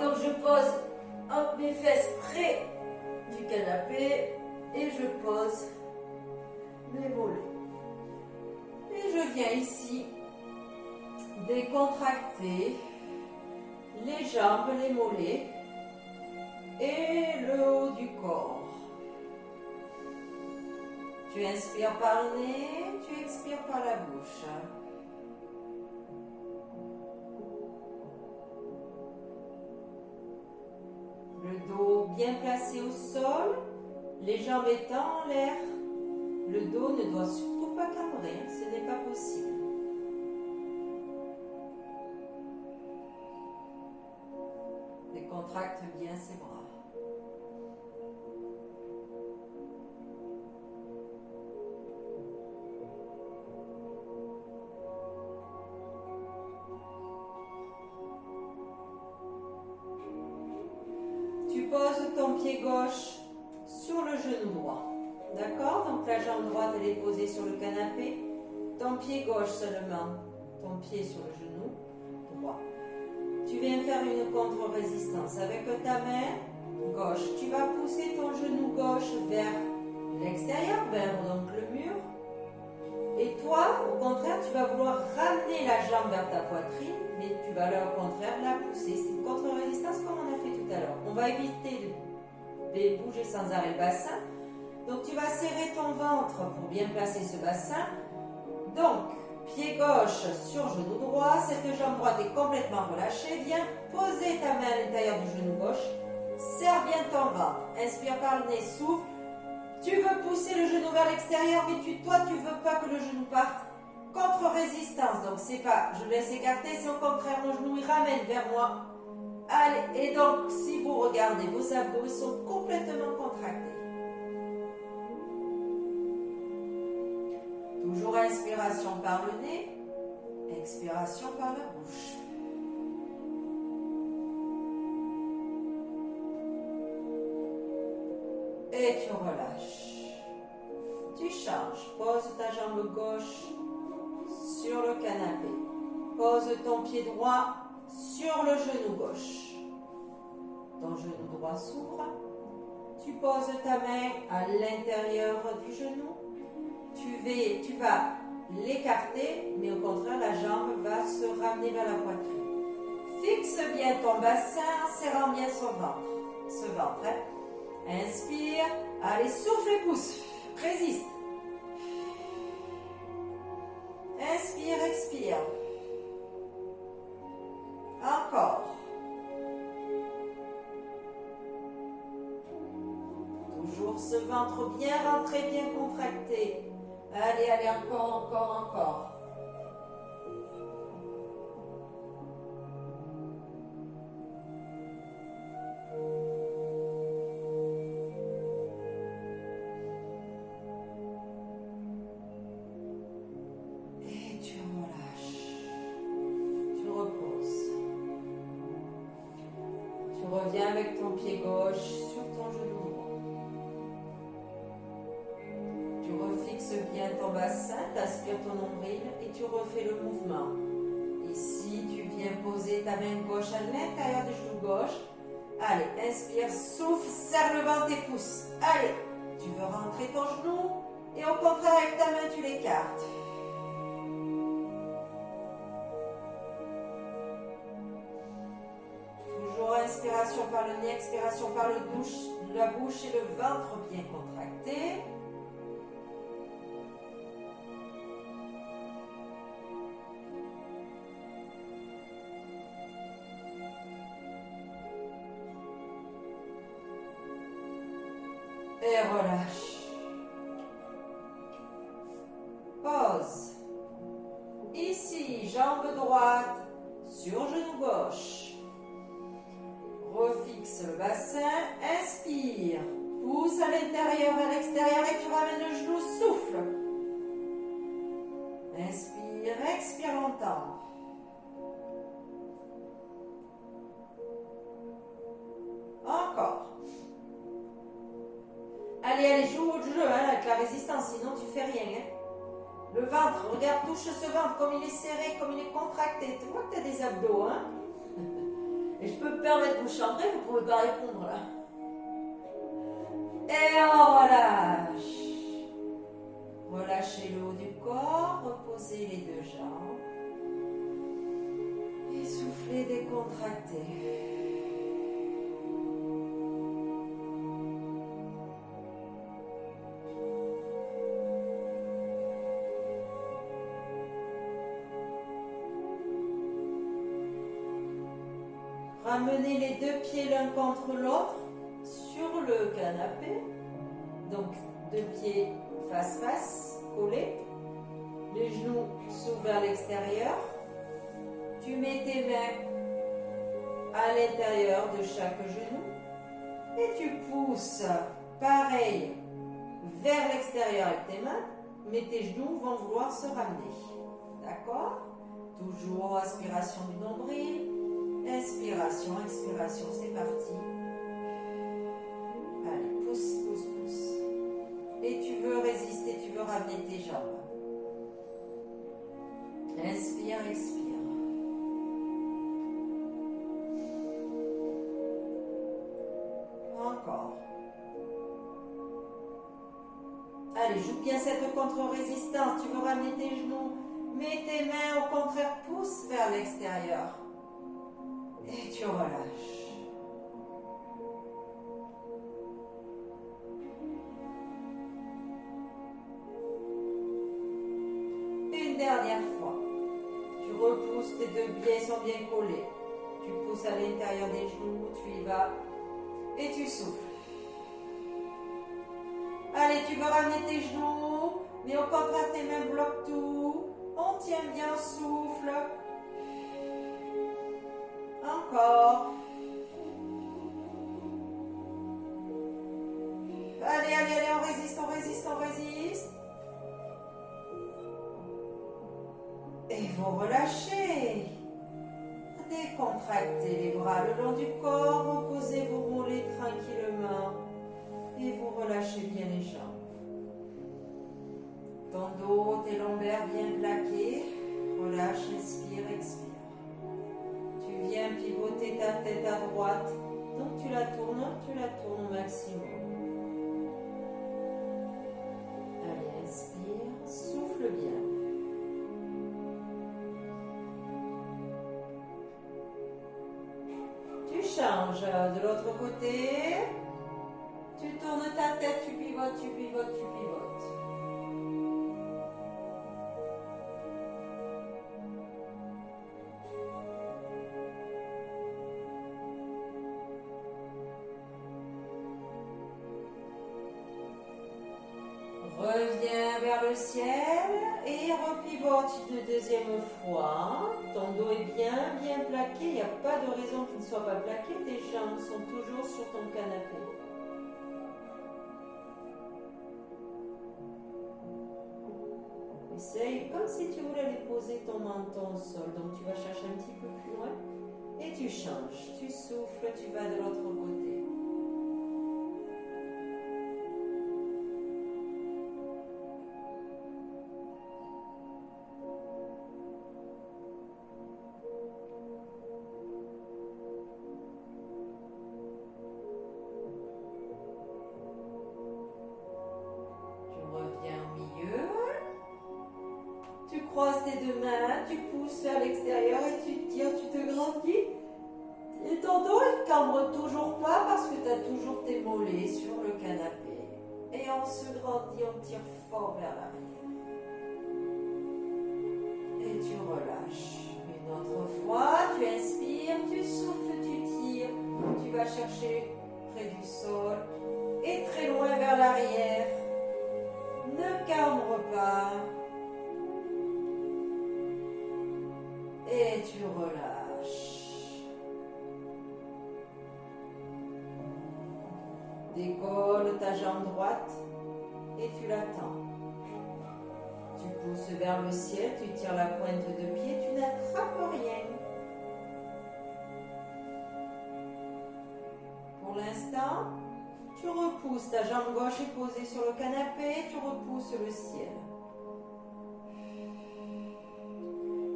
donc je pose hop, mes fesses près du canapé et je pose mes mollets. Et je viens ici décontracter les jambes, les mollets et le haut du corps. Tu inspires par le nez, tu expires par la bouche. Le dos bien placé au sol, les jambes étant en l'air. Le dos ne doit surtout pas cambrer, ce n'est pas possible. Décontracte bien ses bras. Tu poses ton pied gauche sur le genou droit. D'accord? Donc la jambe droite elle est posée sur le canapé. Ton pied gauche seulement. Ton pied sur le genou droit. Tu viens faire une contre-résistance. Avec ta main gauche, tu vas pousser ton genou gauche vers l'extérieur, vers donc le mur. Et toi, au contraire, tu vas vouloir ramener la jambe vers ta poitrine, mais tu vas là, au contraire la pousser. C'est une contre-résistance comme on a fait tout à l'heure. On va éviter de bouger sans arrêt le bassin. Donc tu vas serrer ton ventre pour bien placer ce bassin. Donc, pied gauche sur genou droit, cette jambe droite est complètement relâchée. Viens poser ta main à l'intérieur du genou gauche. Serre bien ton ventre. Inspire par le nez, souffle. Tu veux pousser le genou vers l'extérieur, mais toi, tu veux pas que le genou parte. Contre-résistance, donc c'est pas je laisse écarter, c'est au contraire, mon genou il ramène vers moi. Allez, et donc si vous regardez, vos abdos sont complètement contractés. Toujours inspiration par le nez, expiration par la bouche. Et tu relâches. Tu changes. Pose ta jambe gauche sur le canapé. Pose ton pied droit sur le genou gauche. Ton genou droit s'ouvre. Tu poses ta main à l'intérieur du genou. Tu vas l'écarter, mais au contraire, la jambe va se ramener vers la poitrine. Fixe bien ton bassin en serrant bien ce ventre. Hein? Inspire. Allez, souffle et pousse. Résiste. Inspire, expire. Encore. Toujours ce ventre bien rentré, bien contracté. Allez, allez, encore. Et tu relâches. Tu reposes. Tu reviens avec ton pied gauche sur ton genou droit. Tu refixes bien ton bassin, tu aspires ton nombril et tu refais le mouvement. Ici, tu viens poser ta main gauche à l'intérieur du genou gauche. Allez, inspire, souffle, serre le ventre et pousse. Allez, tu veux rentrer ton genou et au contraire, avec ta main, tu l'écartes. Toujours inspiration par le nez, expiration par la bouche et le ventre bien contracté. Et relâche. Pause. Ici, jambe droite sur genou gauche. Refixe le bassin. Inspire. Pousse à l'intérieur, à l'extérieur et tu ramènes le genou. Souffle. Inspire, expire longtemps. Encore. Allez, joue au jeu hein, avec la résistance, sinon tu fais rien. Hein. Le ventre, regarde, touche ce ventre, comme il est serré, comme il est contracté. Tu vois que tu as des abdos. Hein. Et je peux me permettre de vous chambrer, vous ne pouvez pas répondre là. Et on relâche. Relâchez le haut du corps, reposez les deux jambes. Et soufflez, décontractez. Ramenez les deux pieds l'un contre l'autre sur le canapé. Donc, deux pieds face-face, collés. Les genoux s'ouvrent vers l'extérieur. Tu mets tes mains à l'intérieur de chaque genou. Et tu pousses, pareil, vers l'extérieur avec tes mains. Mais tes genoux vont vouloir se ramener. D'accord? Toujours aspiration du nombril. Inspiration, expiration, c'est parti. Allez, pousse, pousse, pousse. Et tu veux résister, tu veux ramener tes jambes. Inspire, expire. Encore. Allez, joue bien cette contre-résistance. Tu veux ramener tes genoux. Mets tes mains, au contraire, pousse vers l'extérieur. Et tu relâches. Une dernière fois. Tu repousses, tes deux pieds sont bien collés. Tu pousses à l'intérieur des genoux, tu y vas. Et tu souffles. Allez, tu veux ramener tes genoux, mais au contraire, tes mains bloquent tout. On tient bien, souffle. Encore. Allez, allez, allez, on résiste, on résiste, on résiste. Et vous relâchez. Décontractez les bras le long du corps, reposez, vous roulez tranquillement. Et vous relâchez bien les jambes. Ton dos, tes lombaires bien plaqués. Relâche, inspire, expire. Tu viens pivoter ta tête à droite. Donc tu la tournes au maximum. Allez, inspire, souffle bien. Tu changes de l'autre côté. Tu tournes ta tête, tu pivotes, tu pivotes, tu pivotes. Reviens vers le ciel et repivote une deuxième fois. Ton dos est bien, bien plaqué. Il n'y a pas de raison qu'il ne soit pas plaqué. Tes jambes sont toujours sur ton canapé. Essaye comme si tu voulais aller poser ton menton au sol. Donc tu vas chercher un petit peu plus loin et tu changes. Tu souffles, tu vas de l'autre côté. Croise tes deux mains, tu pousses vers l'extérieur et tu tires, tu te grandis. Et ton dos ne cambre toujours pas parce que tu as toujours tes mollets sur le canapé. Et on se grandit, on tire fort vers l'arrière. Et tu relâches. Une autre fois, tu inspires, tu souffles, tu tires. Tu vas chercher près du sol et très loin vers l'arrière. Ne cambre pas. Et tu relâches. Décolle ta jambe droite et tu l'attends. Tu pousses vers le ciel, tu tires la pointe de pied, tu n'attrapes rien. Pour l'instant, tu repousses, ta jambe gauche est posée sur le canapé, tu repousses le ciel.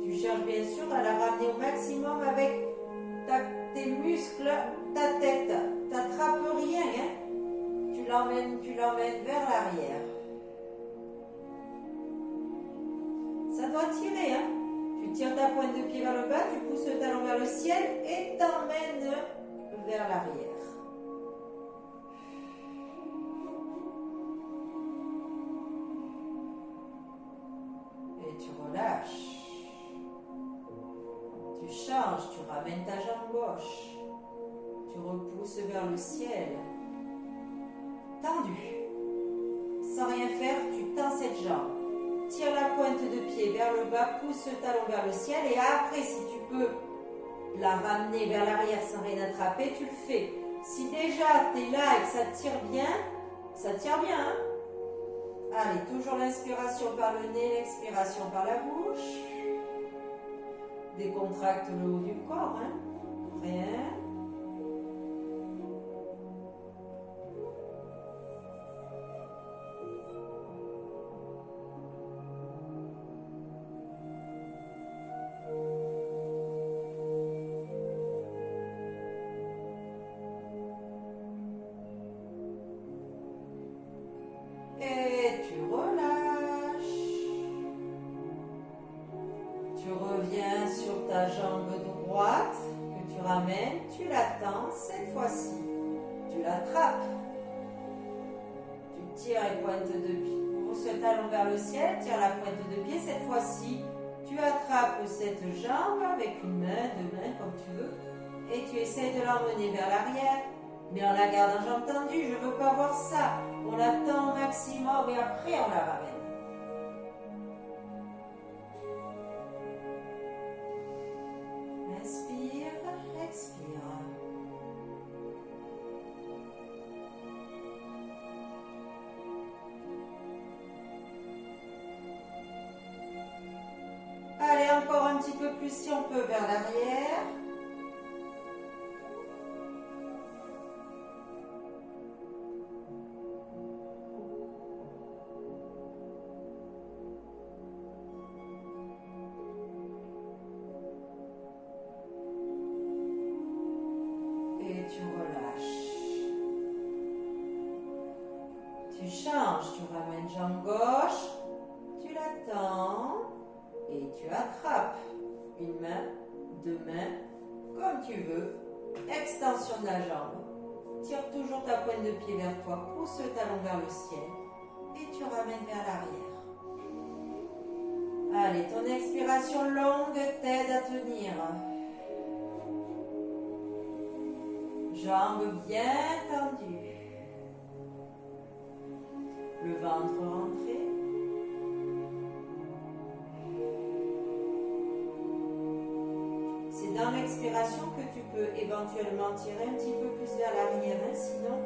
Tu cherches bien sûr à la ramener au maximum avec tes tes muscles, ta tête. T'attrapes rien, hein. Tu l'emmènes vers l'arrière. Ça doit tirer, hein. Tu tires ta pointe de pied vers le bas, tu pousses le talon vers le ciel et t'emmènes vers l'arrière. Et tu relâches. Tu changes, tu ramènes ta jambe gauche. Tu repousses vers le ciel. Tendu. Sans rien faire, tu tends cette jambe. Tire la pointe de pied vers le bas, pousse le talon vers le ciel et après, si tu peux la ramener vers l'arrière sans rien attraper, tu le fais. Si déjà tu es là et que ça tire bien, hein. Allez, toujours l'inspiration par le nez, l'expiration par la bouche. Décontracte le haut du corps, hein. Rien. Et tu relâches. Tu reviens sur ta jambe droite que tu ramènes, tu la tends cette fois-ci. Tu l'attrapes. Tu tires les pointes de pied. Pousse le talon vers le ciel, tire la pointe de pied. Cette fois-ci, tu attrapes cette jambe avec une main, deux mains, comme tu veux. Et tu essaies de l'emmener vers l'arrière. Mais en la gardant jambe tendue, je ne veux pas voir ça. On la tend au maximum et après on la ramène. Inspire, expire. Allez, encore un petit peu plus si on peut vers l'arrière. Tu relâches. Tu changes, tu ramènes jambe gauche, tu la tends et tu attrapes. Une main, deux mains, comme tu veux. Extension de la jambe. Tire toujours ta pointe de pied vers toi, pousse le talon vers le ciel et tu ramènes vers l'arrière. Allez, ton expiration longue t'aide à tenir. Jambes bien tendues. Le ventre rentré. C'est dans l'expiration que tu peux éventuellement tirer un petit peu plus vers l'arrière, hein, sinon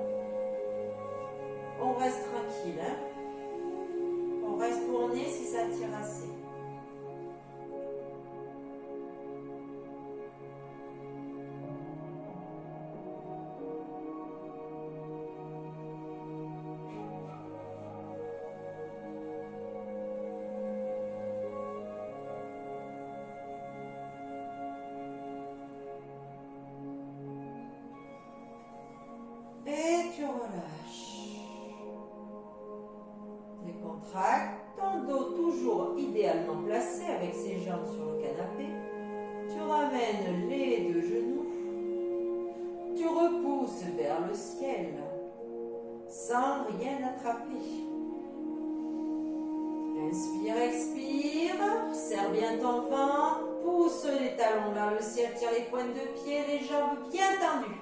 on reste tranquille. Hein. On reste tourné si ça tire assez. Tu relâches. Décontracte ton dos toujours idéalement placé avec ses jambes sur le canapé. Tu ramènes les deux genoux. Tu repousses vers le ciel sans rien attraper. Inspire, expire. Serre bien ton ventre. Pousse les talons vers le ciel. Tire les pointes de pied, les jambes bien tendues.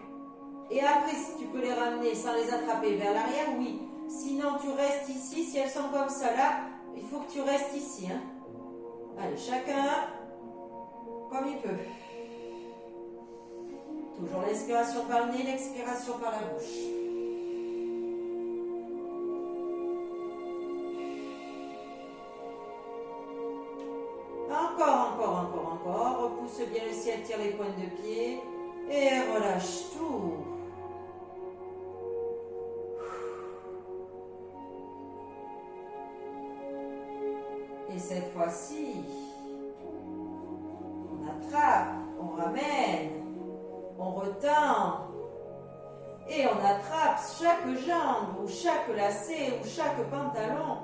Et après, si tu peux les ramener sans les attraper vers l'arrière, oui. Sinon, tu restes ici. Si elles sont comme ça là, il faut que tu restes ici. Hein. Allez, chacun comme il peut. Toujours l'inspiration par le nez, l'expiration par la bouche. Encore. Repousse bien le ciel, tire les pointes de pied. Et relâche tout. Et cette fois-ci, on attrape, on ramène, on retourne temps. Et on attrape chaque jambe ou chaque lacet ou chaque pantalon.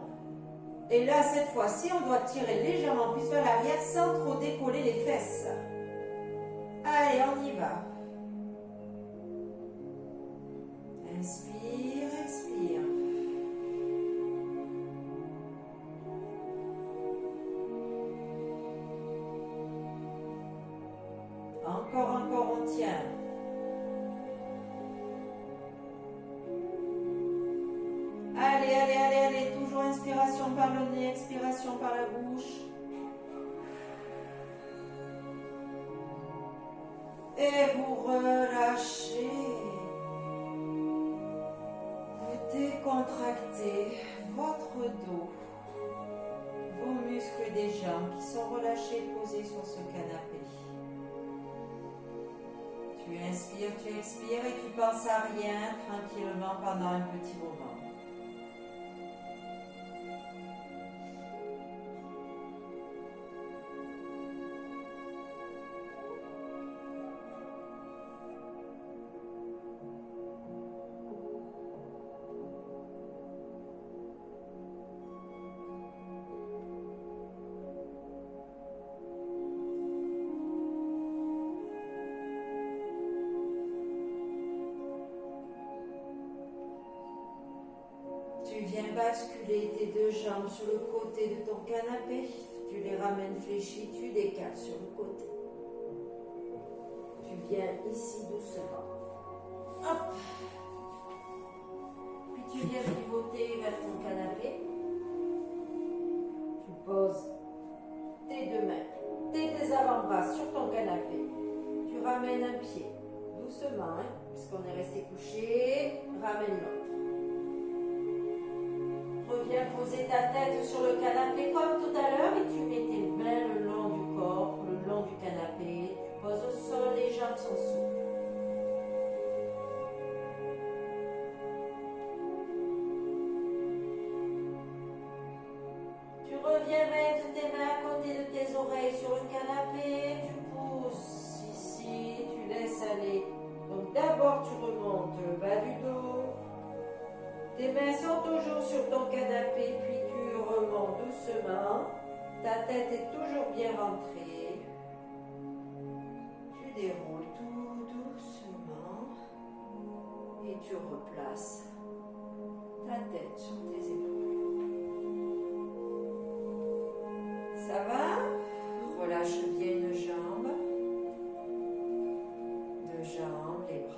Et là, cette fois-ci, on doit tirer légèrement plus vers l'arrière sans trop décoller les fesses. Allez, on y va. Inspire, expire. Encore, on tient. Allez, toujours inspiration par le nez, expiration par la bouche. Et vous relâchez. Vous décontractez votre dos, vos muscles des jambes qui sont relâchés, posés sur ce canapé. Tu inspires, tu expires et tu penses à rien tranquillement pendant un petit moment. Tu viens basculer tes deux jambes sur le côté de ton canapé. Tu les ramènes fléchies, tu décales sur le côté. Tu viens ici doucement. Hop. Puis tu viens pivoter vers ton canapé. Tu poses tes deux mains, tes avant-bras sur ton canapé. Tu ramènes un pied doucement, puisqu'on est resté couché. Ramène l'autre. Reviens poser ta tête sur le canapé comme tout à l'heure et tu mets tes mains le long du corps, le long du canapé. Tu poses au sol, les jambes sont souples. Tu reviens mettre tes mains à côté de tes oreilles sur le canapé. Tu pousses ici, tu laisses aller. Donc d'abord tu remontes le bas du dos. Tes mains sont toujours sur ton canapé, puis tu remontes doucement. Ta tête est toujours bien rentrée. Tu déroules tout doucement et tu replaces ta tête sur tes épaules. Ça va? Relâche bien une jambe, deux jambes, les bras.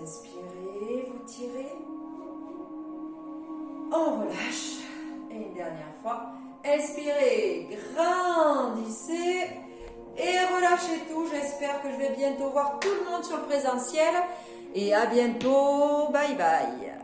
Inspirez, vous tirez. On relâche. Et une dernière fois. Inspirez, grandissez. Et relâchez tout. J'espère que je vais bientôt voir tout le monde sur le présentiel. Et à bientôt. Bye bye.